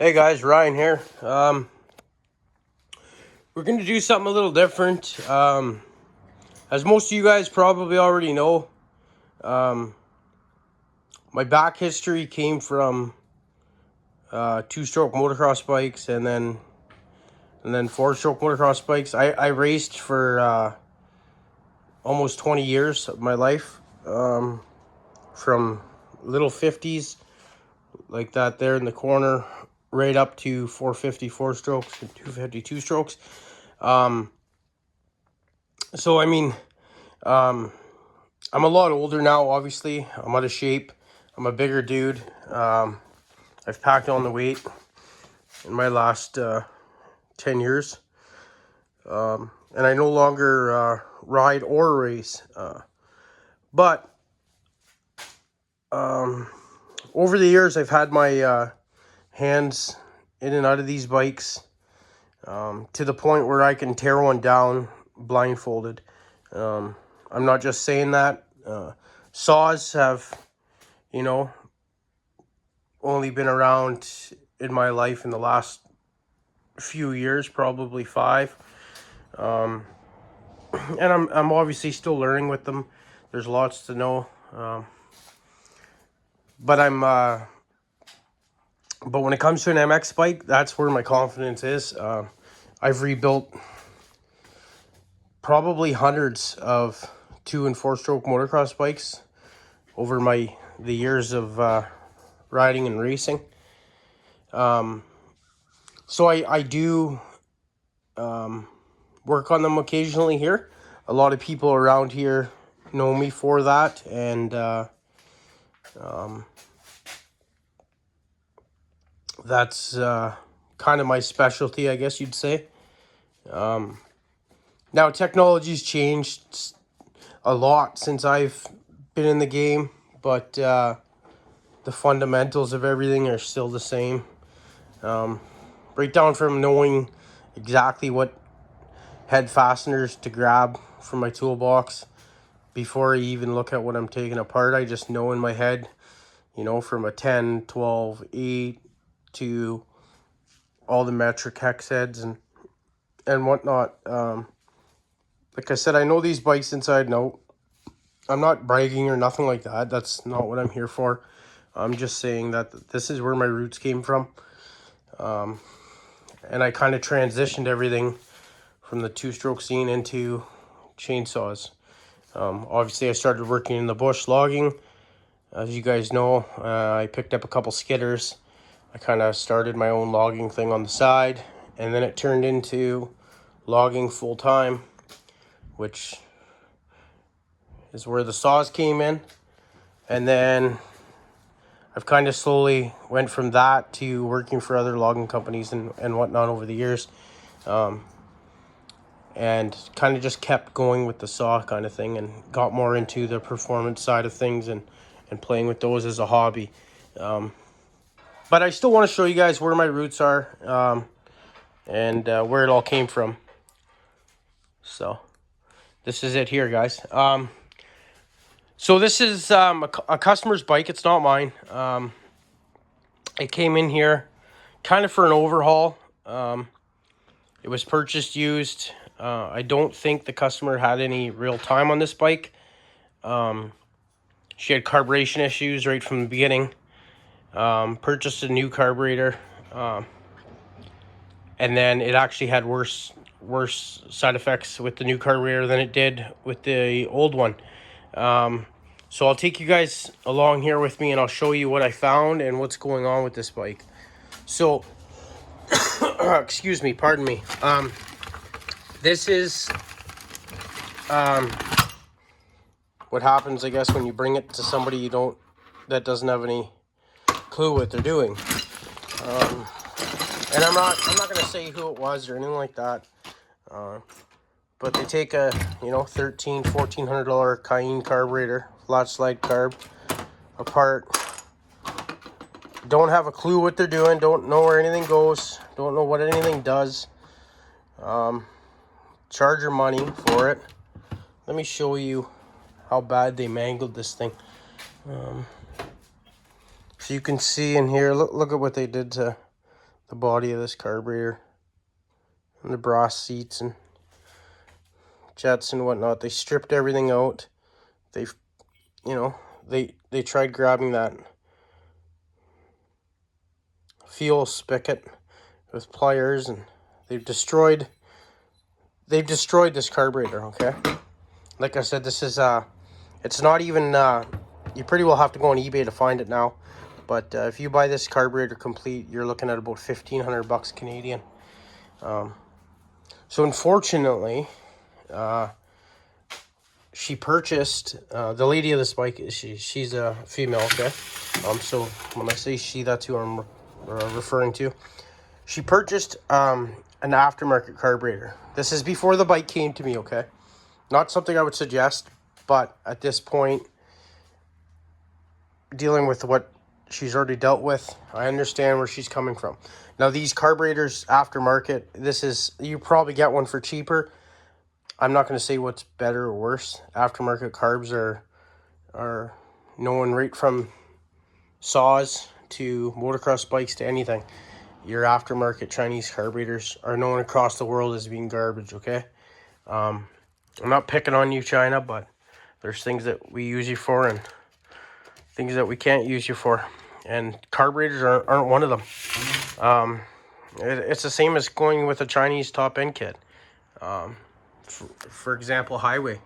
Hey guys, Ryan here. We're going to do something a little different. As most of you guys probably already know, my back history came from two-stroke motocross bikes and then four-stroke motocross bikes. I raced for almost 20 years of my life, from little 50s like that there in the corner, right up to 450 4-strokes and 250 2-strokes. So I mean, I'm a lot older now, obviously. I'm out of shape. I'm a bigger dude. I've packed on the weight in my last 10 years. And I no longer ride or race. But over the years, I've had my hands in and out of these bikes to the point where I can tear one down blindfolded. I'm not just saying that. Saws have, only been around in my life in the last few years, probably 5. And I'm obviously still learning with them. There's lots to know. But when it comes to an MX bike, that's where my confidence is. I've rebuilt probably hundreds of 2- and 4-stroke motocross bikes over the years of riding and racing. So I do work on them occasionally here. A lot of people around here know me for that, and that's kind of my specialty, I guess you'd say. Now technology's changed a lot since I've been in the game, but the fundamentals of everything are still the same. Right down from knowing exactly what head fasteners to grab from my toolbox before I even look at what I'm taking apart. I just know in my head, from a 10, 12, 8 to all the metric hex heads and whatnot. Like I said, I know these bikes inside and out. I'm not bragging or nothing like that. That's not what I'm here for. I'm just saying that this is where my roots came from. And I kind of transitioned everything from the 2-stroke scene into chainsaws. Obviously, I started working in the bush logging. As you guys know, I picked up a couple skidders. I kind of started my own logging thing on the side. And then it turned into logging full-time, which is where the saws came in. And then I've kind of slowly went from that to working for other logging companies and whatnot over the years. And kind of just kept going with the saw kind of thing and got more into the performance side of things and playing with those as a hobby. But I still want to show you guys where my roots are and where it all came from. So this is it here, guys. So this is a customer's bike. It's not mine. It came in here kind of for an overhaul. It was purchased used. I don't think the customer had any real time on this bike. She had carburation issues right from the beginning. Purchased a new carburetor. And then it actually had worse side effects with the new carburetor than it did with the old one. So I'll take you guys along here with me and I'll show you what I found and what's going on with this bike. So, excuse me, pardon me. This is what happens, I guess, when you bring it to somebody that doesn't have any clue what they're doing. And I'm not gonna say who it was or anything like that. But they take a $1,400 Cayenne carburetor, flat slide carb, apart. Don't have a clue what they're doing. Don't know where anything goes. Don't know what anything does. Charge your money for it. Let me show you how bad they mangled this thing. So you can see in here. Look at what they did to the body of this carburetor and the brass seats and jets and whatnot. They stripped everything out. They've, you know, they tried grabbing that fuel spigot with pliers, and they've destroyed this carburetor. Okay, like I said, this is it's not even you pretty well have to go on eBay to find it now, but if you buy this carburetor complete, you're looking at about $1,500 Canadian. So unfortunately, she purchased, the lady of this bike, she's a female, okay? So when I say she, that's who I'm referring to. She purchased an aftermarket carburetor. This is before the bike came to me, okay? Not something I would suggest, but at this point, dealing with what she's already dealt with, I understand where she's coming from. Now, these carburetors aftermarket, you probably get one for cheaper. I'm not going to say what's better or worse. Aftermarket carbs are known right from saws to motocross bikes to anything. Your aftermarket Chinese carburetors are known across the world as being garbage, okay? I'm not picking on you, China, but there's things that we use you for and things that we can't use you for. And carburetors aren't one of them. It's the same as going with a Chinese top-end kit. For example, highway.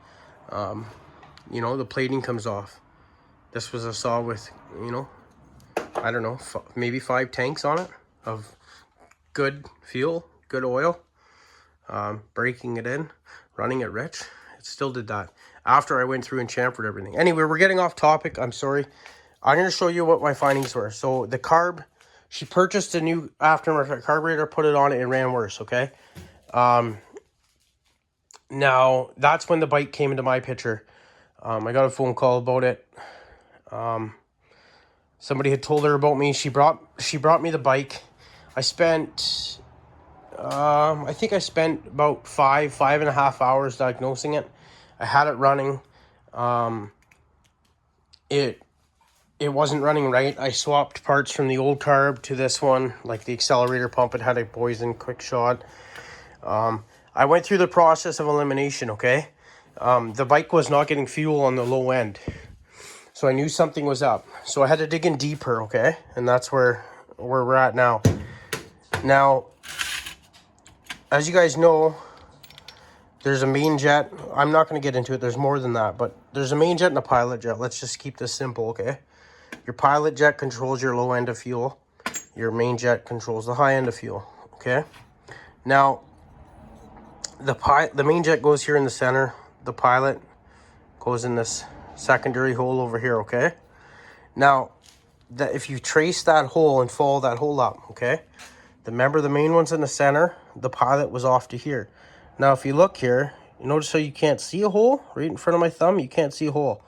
You know, the plating comes off. This was a saw with, you know, I don't know, maybe 5 tanks on it of good fuel, good oil. Breaking it in, running it rich. It still did that after I went through and chamfered everything. Anyway, we're getting off topic. I'm sorry. I'm going to show you what my findings were. So the carb, she purchased a new aftermarket carburetor, put it on it, and ran worse, okay? Now, that's when the bike came into my picture. I got a phone call about it. Somebody had told her about me. She brought me the bike. I spent, I think I spent about five and a half hours diagnosing it. I had it running. It wasn't running right. I swapped parts from the old carb to this one, like the accelerator pump. It had a poison quick shot. I went through the process of elimination, okay? The bike was not getting fuel on the low end. So I knew something was up. So I had to dig in deeper, okay? And that's where we're at now. Now, as you guys know, there's a main jet. I'm not going to get into it. There's more than that. But there's a main jet and a pilot jet. Let's just keep this simple, okay? Your pilot jet controls your low end of fuel. Your main jet controls the high end of fuel, okay? Now, the main jet goes here in the center. The pilot goes in this secondary hole over here, okay? Now, if you trace that hole and follow that hole up, okay? Remember, the main one's in the center. The pilot was off to here. Now, if you look here, you notice how you can't see a hole? Right in front of my thumb, you can't see a hole.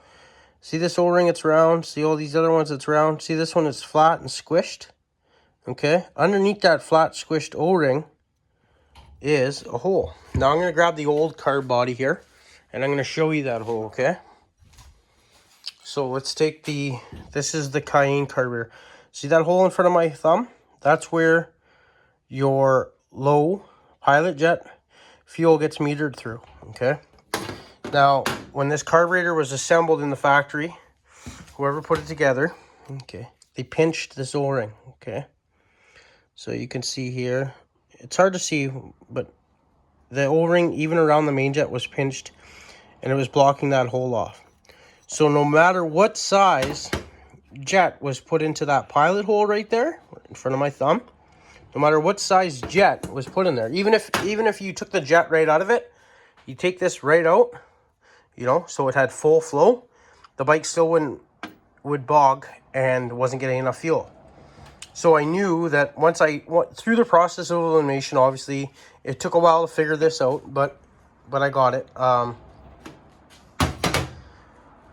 See this O-ring, it's round. See all these other ones, it's round. See this one, it's flat and squished. Okay? Underneath that flat, squished O-ring is a hole. Now, I'm going to grab the old carb body here, and I'm going to show you that hole, okay? So, let's take this is the Cayenne carburetor. See that hole in front of my thumb? That's where your low pilot jet fuel gets metered through, okay? Now, when this carburetor was assembled in the factory, whoever put it together, okay, they pinched this O-ring, okay? So you can see here, it's hard to see, but the O-ring, even around the main jet, was pinched, and it was blocking that hole off. So no matter what size jet was put into that pilot hole right there, in front of my thumb, no matter what size jet was put in there, even if you took the jet right out of it, you take this right out, you know, so it had full flow, the bike still would bog and wasn't getting enough fuel. So I knew that once I went through the process of elimination, obviously it took a while to figure this out, but I got it.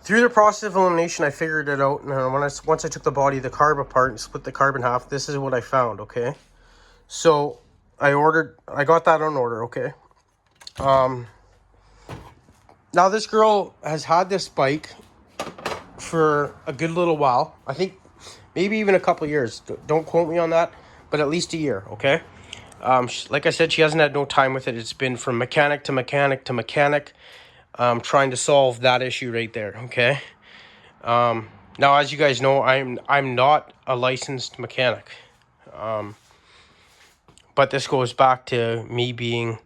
Through the process of elimination, I figured it out. And once I took the body of the carb apart and split the carb in half, this is what I found, okay? So I got that on order, okay? Now this girl has had this bike for a good little while. I think maybe even a couple years. Don't quote me on that. but at least a year, okay? Like I said, she hasn't had no time with it. It's been from mechanic to mechanic to mechanic, trying to solve that issue right there, okay? Now, as you guys know, I'm not a licensed mechanic, but this goes back to me being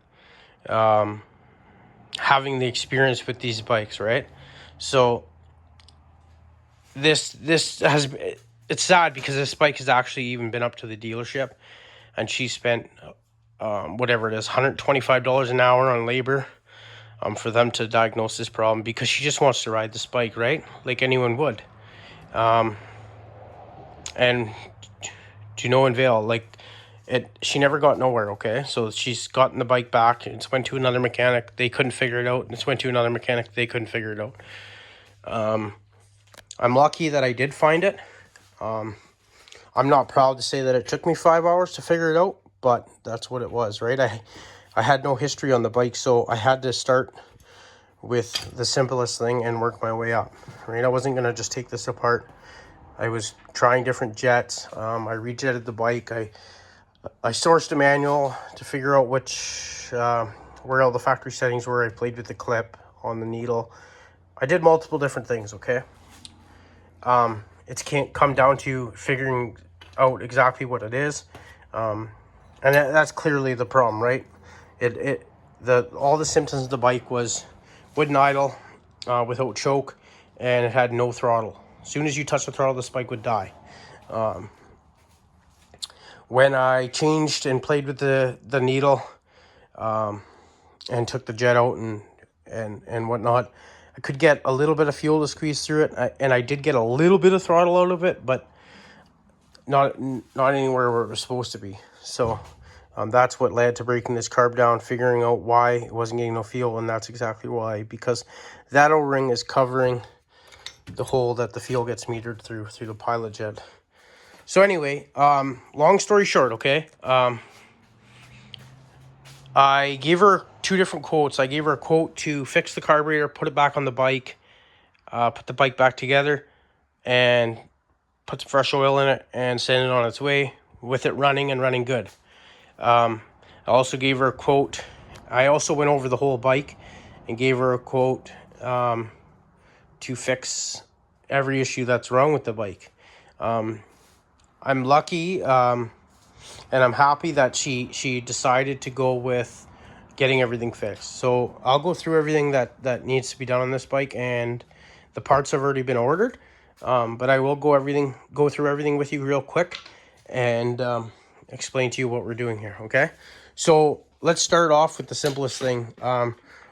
having the experience with these bikes, right? So this has, it's sad because this bike has actually even been up to the dealership, and she spent whatever it is, $125 an hour on labor for them to diagnose this problem, because she just wants to ride this bike, right? Like anyone would. And do you know, in Vale, like, she never got nowhere, okay? So she's gotten the bike back. It's went to another mechanic. They couldn't figure it out. It's went to another mechanic. They couldn't figure it out. I'm lucky that I did find it. I'm not proud to say that it took me 5 hours to figure it out, but that's what it was, right? I had no history on the bike, so I had to start with the simplest thing and work my way up, right? I wasn't going to just take this apart. I was trying different jets. I rejetted the bike. I sourced a manual to figure out which where all the factory settings were. I played with the clip on the needle. I did multiple different things, okay? It can't come down to figuring out exactly what it is. And that's clearly the problem, right? All the symptoms of the bike was wouldn't idle without choke, and it had no throttle. As soon as you touch the throttle, this bike would die. When I changed and played with the needle and took the jet out and whatnot, I could get a little bit of fuel to squeeze through it, and I did get a little bit of throttle out of it, but not anywhere where it was supposed to be. So that's what led to breaking this carb down, figuring out why it wasn't getting no fuel, and that's exactly why, because that O-ring is covering the hole that the fuel gets metered through the pilot jet. So anyway, long story short, okay, I gave her two different quotes. I gave her a quote to fix the carburetor, put it back on the bike, put the bike back together, and put some fresh oil in it and send it on its way with it running and running good. I also gave her a quote. I also went over the whole bike and gave her a quote to fix every issue that's wrong with the bike. I'm lucky and I'm happy that she decided to go with getting everything fixed. So I'll go through everything that needs to be done on this bike, and the parts have already been ordered. But I will go through everything with you real quick and explain to you what we're doing here, okay? So let's start off with the simplest thing.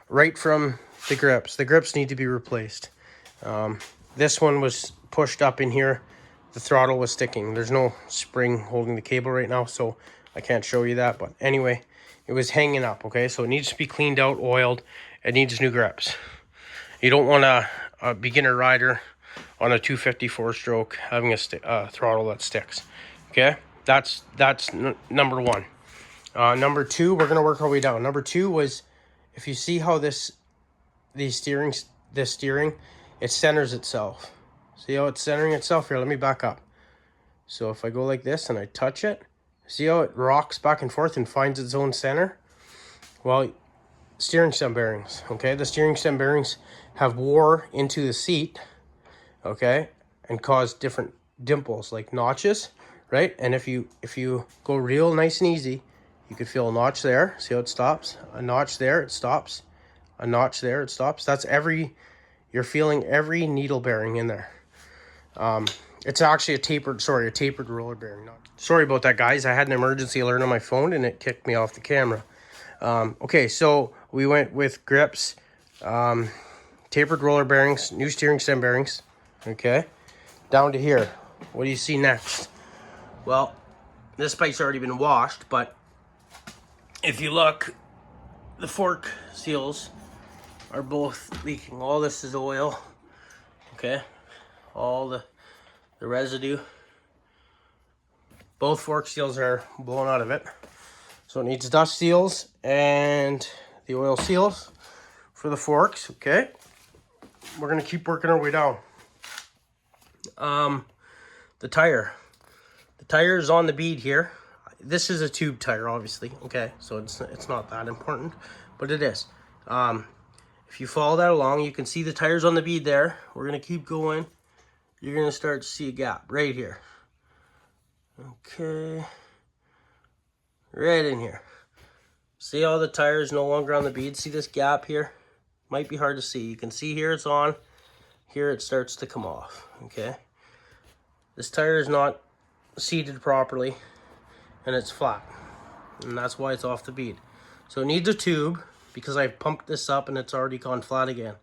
Right from the grips. The grips need to be replaced. This one was pushed up in here. The throttle was sticking. There's no spring holding the cable right now, so I can't show you that. But anyway, it was hanging up, okay? So it needs to be cleaned out, oiled. It needs new grips. You don't want a beginner rider on a 250 4-stroke having a throttle that sticks, okay? That's number one. Number two, we're gonna work our way down. Number two was, if you see how this steering, it centers itself. See how it's centering itself? Here, let me back up. So if I go like this and I touch it, see how it rocks back and forth and finds its own center? Well, steering stem bearings, okay? The steering stem bearings have wore into the seat, okay, and cause different dimples, like notches, right? And if you go real nice and easy, you could feel a notch there. See how it stops? A notch there, it stops. A notch there, it stops. That's you're feeling every needle bearing in there. It's actually a tapered roller bearing. Sorry about that, guys. I had an emergency alert on my phone and it kicked me off the camera. Okay, so we went with grips, tapered roller bearings, new steering stem bearings, okay? Down to here. What do you see next? Well, this bike's already been washed, but if you look, the fork seals are both leaking. All this is oil, okay? All the residue. Both fork seals are blown out of it. So it needs dust seals and the oil seals for the forks, okay? We're gonna keep working our way down. The tire is on the bead here. this is a tube tire, obviously. Okay, so it's not that important, but it is. If you follow that along, you can see the tires on the bead there. We're gonna keep going. You're gonna start to see a gap right here. Okay, right in here. See all the tires no longer on the bead? See this gap here? Might be hard to see. You can see here it's on. Here it starts to come off, okay? This tire is not seated properly and it's flat. And that's why it's off the bead. So it needs a tube because I've pumped this up and it's already gone flat again.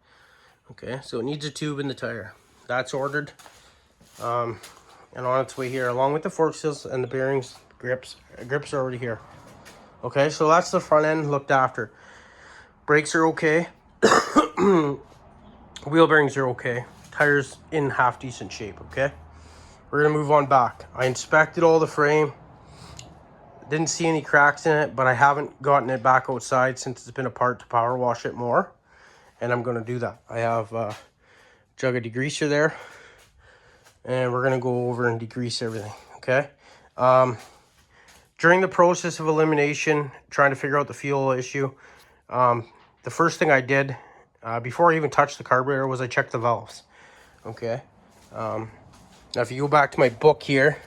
Okay, so it needs a tube in the tire. That's ordered. And on its way here, along with the fork seals and the bearings, grips are already here. Okay, so that's the front end looked after. Brakes are okay. Wheel bearings are okay. Tires in half decent shape, okay? We're gonna move on back. I inspected all the frame. Didn't see any cracks in it, but I haven't gotten it back outside since it's been apart to power wash it more. And I'm gonna do that. I have a jug of degreaser there. And we're gonna go over and degrease everything, okay? During the process of elimination, trying to figure out the fuel issue, the first thing I did, before I even touched the carburetor, was I checked the valves, okay? Now if you go back to my book here,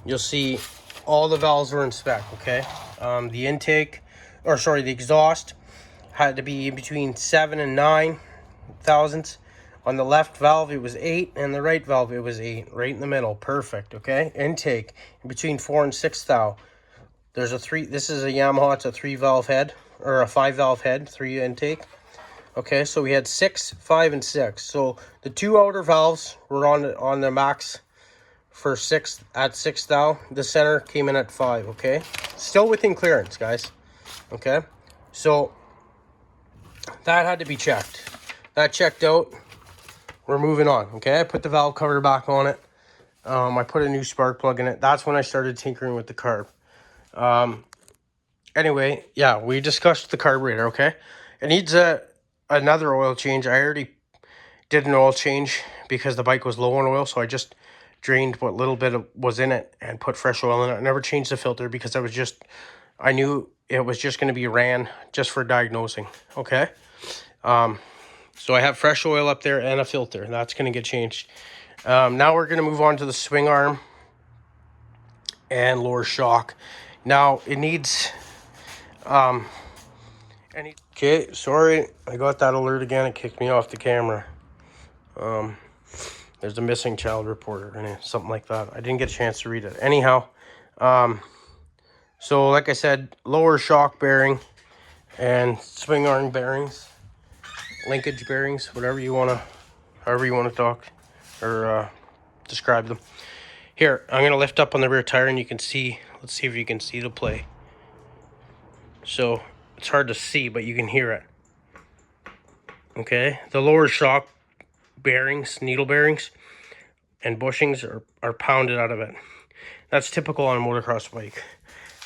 you'll see all the valves were in spec, okay? The intake, or sorry, the exhaust had to be between 7 and 9 thousandths. On the left valve, it was 8, and the right valve, it was 8, right in the middle. Perfect, okay? Intake, between 4 and 6 thou. There's a 3, this is a Yamaha, it's a 3-valve head, or a 5-valve head, 3 intake. Okay, so we had 6, 5, and 6. So the 2 outer valves were on the max for 6 at 6 thou. The center came in at 5, okay? Still within clearance, guys, okay? So that had to be checked. That checked out. We're moving on, okay? I put the valve cover back on it. I put a new spark plug in it. That's when I started tinkering with the carb. Anyway, yeah, we discussed the carburetor, okay? It needs another oil change. I already did an oil change because the bike was low on oil, so I just drained what little bit was in it and put fresh oil in it. I never changed the filter because I knew it was just going to be ran just for diagnosing, okay? So I have fresh oil up there and a filter. That's going to get changed. Now we're going to move on to the swing arm and lower shock. Now it needs... okay, sorry. I got that alert again. It kicked me off the camera. There's a missing child reporter in it, something like that. I didn't get a chance to read it. Anyhow, so like I said, lower shock bearing and swing arm bearings. Linkage bearings, however you want to talk or describe them. Here, I'm going to lift up on the rear tire and you can see, let's see if you can see the play. So, it's hard to see, but you can hear it. Okay, the lower shock bearings, needle bearings, and bushings are pounded out of it. That's typical on a motocross bike.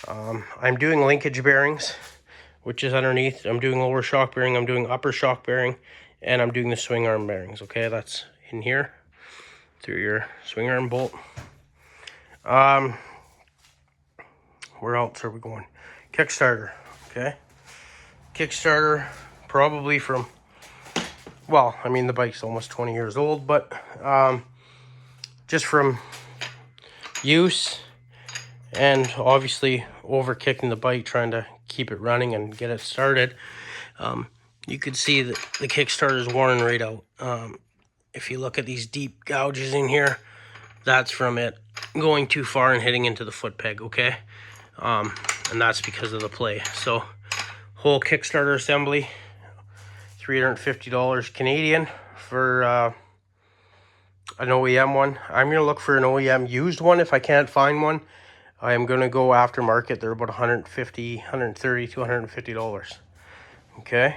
I'm doing linkage bearings, which is underneath. I'm doing lower shock bearing, I'm doing upper shock bearing, and I'm doing the swing arm bearings, okay? That's in here, through your swing arm bolt. Where else are we going? Kickstarter, okay? Kickstarter, probably from, well, I mean, the bike's almost 20 years old, but just from use and obviously over kicking the bike, trying to keep it running and get it started, you could see that the Kickstarter is worn right out. If you look at these deep gouges in here, that's from it going too far and hitting into the foot peg, okay? And that's because of the play. So whole Kickstarter assembly, $350 Canadian for an OEM one. I'm gonna look for an OEM used one. If I can't find one, I am gonna go aftermarket. They're about $150, $130 to $150. Okay.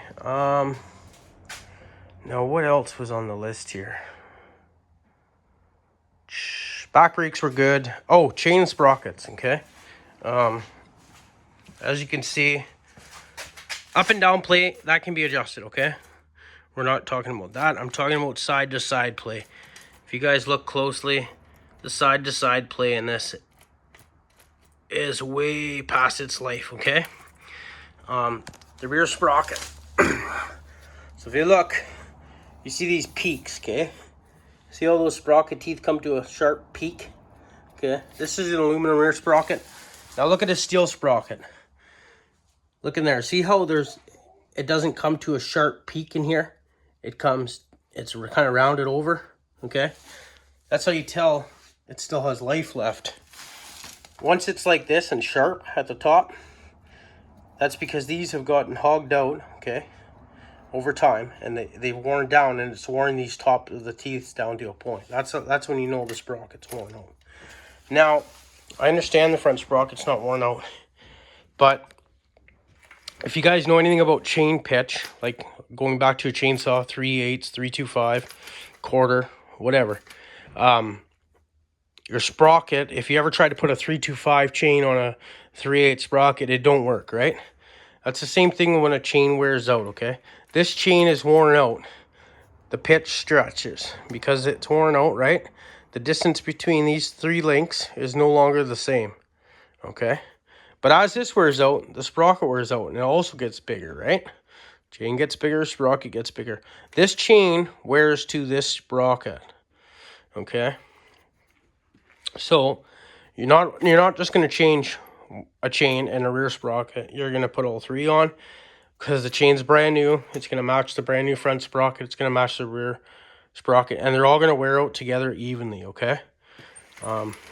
Now what else was on the list here? Back brakes were good. Oh, chain sprockets. Okay. As you can see, up and down play, that can be adjusted, okay? We're not talking about that. I'm talking about side to side play. If you guys look closely, the side to side play in this is way past its life, okay? The rear sprocket. So if you look, you see these peaks, okay? See all those sprocket teeth come to a sharp peak? Okay, this is an aluminum rear sprocket. Now look at a steel sprocket. Look in there. See how it doesn't come to a sharp peak in here? It's kind of rounded over, okay? That's how you tell it still has life left. Once it's like this and sharp at the top, that's because these have gotten hogged out, okay, over time, and they've worn down, and it's worn these top of the teeth down to a point. That's when you know the sprocket's worn out. Now, I understand the front sprocket's not worn out, but if you guys know anything about chain pitch, like going back to a chainsaw, 3/8, 325, quarter, whatever, your sprocket, if you ever try to put a 325 chain on a 3/8 sprocket, it don't work, right? That's the same thing when a chain wears out, okay? This chain is worn out. The pitch stretches because it's worn out, right? The distance between these three links is no longer the same, okay? But as this wears out, the sprocket wears out, and it also gets bigger, right? Chain gets bigger, sprocket gets bigger. This chain wears to this sprocket, okay? So you're not just going to change a chain and a rear sprocket. You're going to put all three on because the chain's brand new. It's going to match the brand new front sprocket. It's going to match the rear sprocket, and they're all going to wear out together evenly, okay?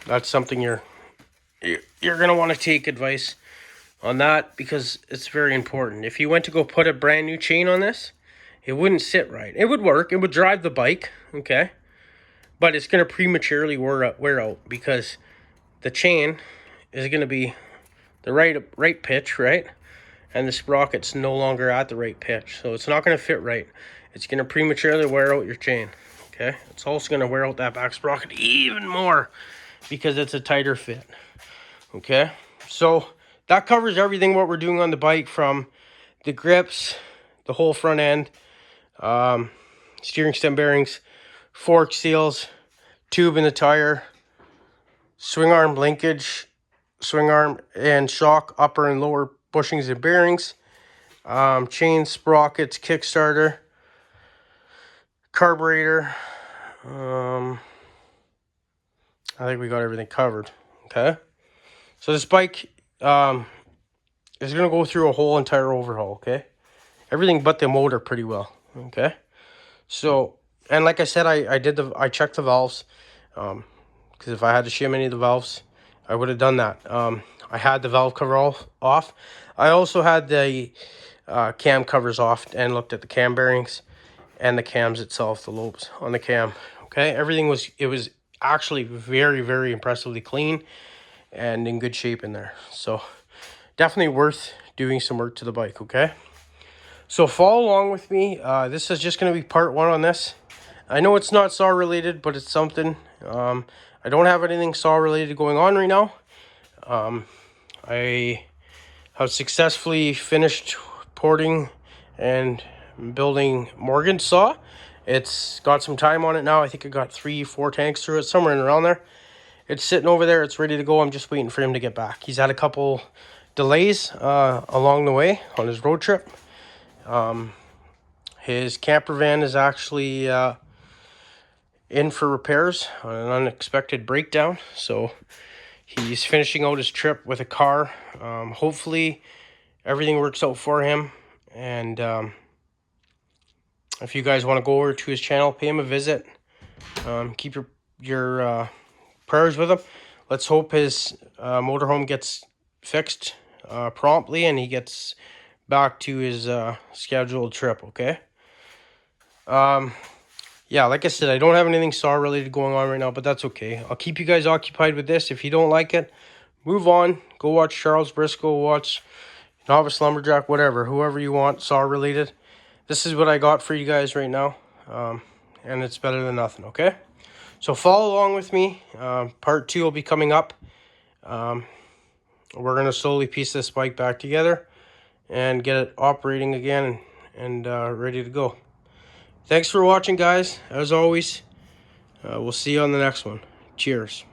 That's something you're going to want to take advice on that, because it's very important. If you went to go put a brand new chain on this, it wouldn't sit right. It would work. It would drive the bike, okay? But it's going to prematurely wear out because the chain is going to be the right pitch, right? And the sprocket's no longer at the right pitch. So it's not going to fit right. It's going to prematurely wear out your chain, okay? It's also going to wear out that back sprocket even more because it's a tighter fit, okay? So that covers everything what we're doing on the bike, from the grips, the whole front end, steering stem bearings, fork seals, tube in the tire, swing arm linkage, swing arm and shock, upper and lower bushings and bearings, chain, sprockets, kickstarter, carburetor. I think we got everything covered, okay? So this bike is going to go through a whole entire overhaul, okay? Everything but the motor pretty well, okay? So, and like I said, I checked the valves, because if I had to shim any of the valves, I would have done that. I had the valve cover off. I also had the cam covers off and looked at the cam bearings and the cams itself, the lobes on the cam, okay? Everything was actually very, very impressively clean and in good shape in there. So definitely worth doing some work to the bike, okay? So follow along with me. This is just going to be part one on this. I know it's not saw related, but it's something. I don't have anything saw related going on right now. I have successfully finished porting and building Morgan's saw. It's got some time on it now. I think I got 3-4 tanks through it, somewhere in around there. It's sitting over there. It's ready to go. I'm just waiting for him to get back. He's had a couple delays along the way on his road trip. His camper van is actually in for repairs on an unexpected breakdown. So he's finishing out his trip with a car. Hopefully everything works out for him. And if you guys want to go over to his channel, pay him a visit. Keep your prayers with him. Let's hope his motorhome gets fixed promptly and he gets back to his scheduled trip, okay? Yeah, like I said, I don't have anything saw related going on right now, but that's okay. I'll keep you guys occupied with this. If you don't like it, move on. Go watch Charles Briscoe, watch Novice Lumberjack, whatever, whoever you want saw related. This is what I got for you guys right now, and it's better than nothing, okay? So follow along with me. Part 2 will be coming up. We're going to slowly piece this bike back together and get it operating again and ready to go. Thanks for watching, guys. As always, we'll see you on the next one. Cheers.